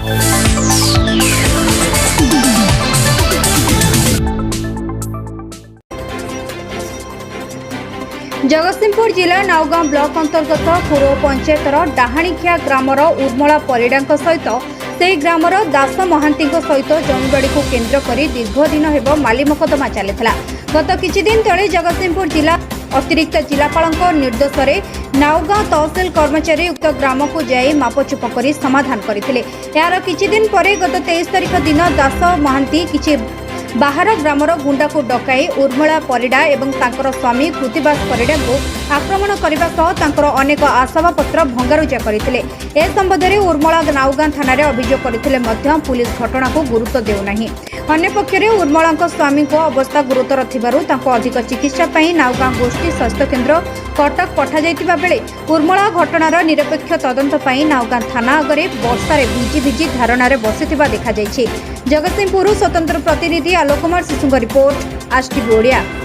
जगतसिंहपुर जिला नावगांव ब्लॉक अंतर्गत खुरो पंचायतर डाहाणीखिया ग्रामर उर्मला परिडा सहित से ग्रामर दास महांती सहित जमीबाड़ी को केन्द्र कर दीर्घ दिन हेब माली मकदमा चली। गत किछि दिन तले जगतसिंहपुर जिला अतिरिक्त जिलापाल निर्देश में नावगांव तहसिल कर्मचारी उक्त ग्राम को जाई मापचुप कर समाधान करथिले। यार किछि दिन परे गत 23 तारिख दिन दास महांती किछि बाहर ग्रामर गुंडा को डकाई उर्मला परिडा एवं तांकर स्वामी कृतिबास परिडा को आक्रमण करने सह अनेक आसवाबपत्र भंगारुजा करथिले। ए संबंध में उर्मला नावगां थाना अभियोग करथिले मध्य पुलिस घटना को गुरुत्व देउनाही। अन्य पक्षरे उर्मला स्वामी को अवस्था गुरुतर थिबारु तांको अधिक चिकित्सा पई नावगां गोष्ठी स्वास्थ्य केन्द्र कटक पठा जायतिबा बेले उर्मला घटनार निरपेक्ष तदंत पई नावगां थाना अगरे वर्षारे भिजी भिजी धारणार बसिथिबा देखा जायछि। जगतसिंहपुर स्वतंत्र प्रतिनिधि आलोक कुमार शिशुंग रिपोर्ट आज टीवी ओडिया।